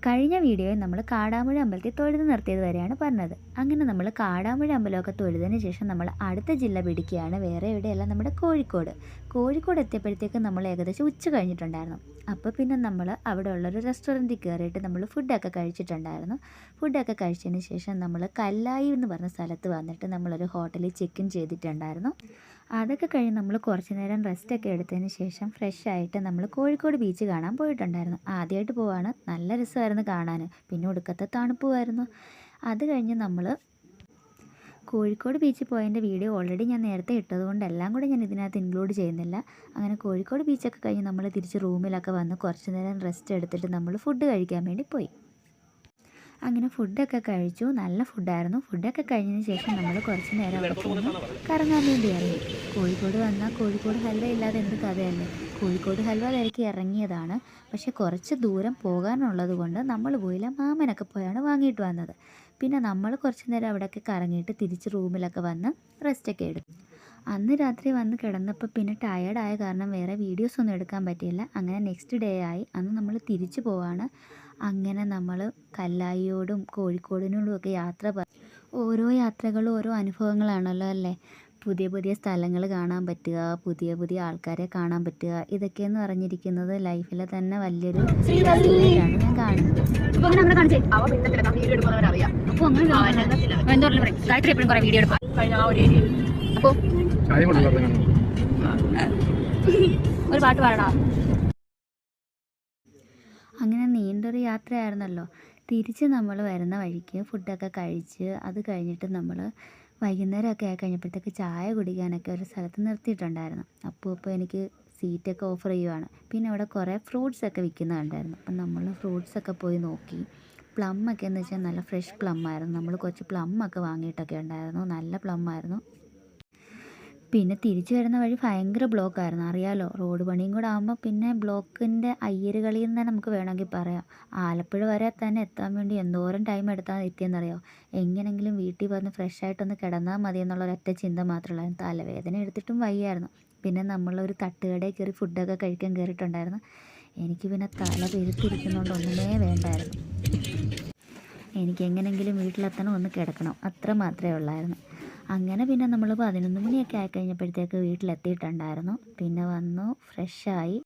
കഴിഞ്ഞ വീഡിയോയിൽ നമ്മൾ കാടാമ്പുഴ അമ്പലത്തിൽ തൊഴുത് നിർത്തിയത് വരെയാണ് പറഞ്ഞത്. അങ്ങനെ നമ്മൾ കാടാമ്പുഴ അമ്പലമൊക്കെ തൊഴുതിന് ശേഷം നമ്മൾ അടുത്ത ജില്ല പിടിക്കുകയാണ്. വേറെ എവിടെയല്ല, നമ്മുടെ കോഴിക്കോട്. കോഴിക്കോട് എത്തിയപ്പോഴത്തേക്ക് നമ്മൾ ഏകദേശം ഉച്ച കഴിഞ്ഞിട്ടുണ്ടായിരുന്നു. അപ്പോൾ പിന്നെ നമ്മൾ അവിടെ ഉള്ളൊരു റെസ്റ്റോറൻറ്റിൽ കയറിയിട്ട് നമ്മൾ ഫുഡൊക്കെ കഴിച്ചിട്ടുണ്ടായിരുന്നു. ഫുഡൊക്കെ കഴിച്ചതിന് ശേഷം നമ്മൾ കല്ലായി എന്ന് പറഞ്ഞ സ്ഥലത്ത് വന്നിട്ട് നമ്മളൊരു ഹോട്ടലിൽ ചെക്ക് ഇൻ ചെയ്തിട്ടുണ്ടായിരുന്നു. അതൊക്കെ കഴിഞ്ഞ് നമ്മൾ കുറച്ച് നേരം റെസ്റ്റൊക്കെ എടുത്തതിന് ശേഷം ഫ്രഷായിട്ട് നമ്മൾ കോഴിക്കോട് ബീച്ച് കാണാൻ പോയിട്ടുണ്ടായിരുന്നു. ആദ്യമായിട്ട് പോവാണ്. നല്ല രസമായിരുന്നു കാണാൻ. പിന്നെ ഒടുക്കത്തെ തണുപ്പുമായിരുന്നു. അത് കഴിഞ്ഞ് നമ്മൾ കോഴിക്കോട് ബീച്ചിൽ പോയതിൻ്റെ വീഡിയോ ഓൾറെഡി ഞാൻ നേരത്തെ ഇട്ടതുകൊണ്ട് എല്ലാം കൂടെ ഞാൻ ഇതിനകത്ത് ഇൻക്ലൂഡ് ചെയ്യുന്നില്ല. അങ്ങനെ കോഴിക്കോട് ബീച്ചൊക്കെ കഴിഞ്ഞ് നമ്മൾ തിരിച്ച് റൂമിലൊക്കെ വന്ന് കുറച്ച് നേരം റെസ്റ്റ് എടുത്തിട്ട് നമ്മൾ ഫുഡ് കഴിക്കാൻ വേണ്ടി പോയി. അങ്ങനെ ഫുഡൊക്കെ കഴിച്ചു. നല്ല ഫുഡായിരുന്നു. ഫുഡൊക്കെ കഴിഞ്ഞതിന് ശേഷം നമ്മൾ കുറച്ച് നേരം അവിടെ പോയി കറങ്ങാൻ വേണ്ടി ഇറങ്ങി. കോഴിക്കോട് വന്നാൽ കോഴിക്കോട് ഹൽവ ഇല്ലാതെ എന്ത് കഥയല്ലേ. കോഴിക്കോട് ഹൽവ തിരക്കി ഇറങ്ങിയതാണ്. പക്ഷേ കുറച്ച് ദൂരം പോകാനുള്ളത് കൊണ്ട് നമ്മൾ പോയില്ല. മാമനൊക്കെ പോയാണ് വാങ്ങിയിട്ട് വന്നത്. പിന്നെ നമ്മൾ കുറച്ച് നേരം അവിടെയൊക്കെ കറങ്ങിയിട്ട് തിരിച്ച് റൂമിലൊക്കെ വന്ന് റെസ്റ്റൊക്കെ എടുത്തു. അന്ന് രാത്രി വന്ന് കിടന്നപ്പോൾ പിന്നെ ടയേർഡായ കാരണം വേറെ വീഡിയോസൊന്നും എടുക്കാൻ പറ്റിയില്ല. അങ്ങനെ നെക്സ്റ്റ് ഡേ ആയി. അന്ന് നമ്മൾ തിരിച്ചു പോവാണ്. അങ്ങനെ നമ്മൾ കല്ലായിയോടും കോഴിക്കോടിനോടും ഒക്കെ ഓരോ യാത്രകളും ഓരോ അനുഭവങ്ങളാണല്ലോ അല്ലേ. പുതിയ പുതിയ സ്ഥലങ്ങൾ കാണാൻ പറ്റുക, പുതിയ പുതിയ ആൾക്കാരെ കാണാൻ പറ്റുക, ഇതൊക്കെയെന്ന് പറഞ്ഞിരിക്കുന്നത് ലൈഫിലെ തന്നെ വലിയൊരു ആണ് ഞാൻ കാണുന്നത്. ഒരു പാട്ട് പാടണം. അങ്ങനെ നീണ്ടൊരു യാത്രയായിരുന്നല്ലോ. തിരിച്ച് നമ്മൾ വരുന്ന വഴിക്ക് ഫുഡൊക്കെ കഴിച്ച് അത് കഴിഞ്ഞിട്ട് നമ്മൾ വൈകുന്നേരമൊക്കെ ആയി കഴിഞ്ഞപ്പോഴത്തേക്ക് ചായ കുടിക്കാനൊക്കെ ഒരു സ്ഥലത്ത് നിർത്തിയിട്ടുണ്ടായിരുന്നു. അപ്പോൾ എനിക്ക് സീറ്റൊക്കെ ഓഫർ ചെയ്യുവാണ്. പിന്നെ അവിടെ കുറേ ഫ്രൂട്ട്സൊക്കെ വിൽക്കുന്നുണ്ടായിരുന്നു. അപ്പം നമ്മൾ ഫ്രൂട്ട്സൊക്കെ പോയി നോക്കി. പ്ലമ്മൊക്കെ എന്ന് വെച്ചാൽ നല്ല ഫ്രഷ് പ്ലമ്മായിരുന്നു. നമ്മൾ കുറച്ച് പ്ലമ്മൊക്കെ വാങ്ങിയിട്ടൊക്കെ ഉണ്ടായിരുന്നു. നല്ല പ്ലമ്മായിരുന്നു. പിന്നെ തിരിച്ചു വരുന്ന വഴി ഭയങ്കര ബ്ലോക്കായിരുന്നു. അറിയാലോ, റോഡ് പണിയും കൂടെ ആകുമ്പോൾ പിന്നെ ബ്ലോക്കിൻ്റെ അയ്യരുകളിൽ നിന്ന് നമുക്ക് വേണമെങ്കിൽ പറയാം. ആലപ്പുഴ വരെ തന്നെ എത്താൻ വേണ്ടി എന്തോരം ടൈം എടുത്താൽ എത്തിയെന്നറിയോ. എങ്ങനെങ്കിലും വീട്ടിൽ വന്ന് ഫ്രഷായിട്ടൊന്ന് കിടന്നാൽ മതി എന്നുള്ളൊരൊറ്റ ചിന്ത മാത്രമുള്ളായിരുന്നു. തലവേദന എടുത്തിട്ടും വയ്യായിരുന്നു. പിന്നെ നമ്മളൊരു തട്ടുകടയിൽ കയറി ഫുഡൊക്കെ കഴിക്കാൻ കയറിയിട്ടുണ്ടായിരുന്നു. എനിക്ക് പിന്നെ തല പെരുത്തിരിക്കുന്നതുകൊണ്ട് ഒന്നുമേ വേണ്ടായിരുന്നു. എനിക്ക് എങ്ങനെയെങ്കിലും വീട്ടിലെത്തണം, ഒന്ന് കിടക്കണം, അത്ര മാത്രമേ ഉള്ളായിരുന്നു. അങ്ങനെ പിന്നെ നമ്മൾ 11 മണിയൊക്കെ ആയിക്കഴിഞ്ഞപ്പോഴത്തേക്ക് വീട്ടിലെത്തിയിട്ടുണ്ടായിരുന്നു. പിന്നെ വന്നു ഫ്രഷായി.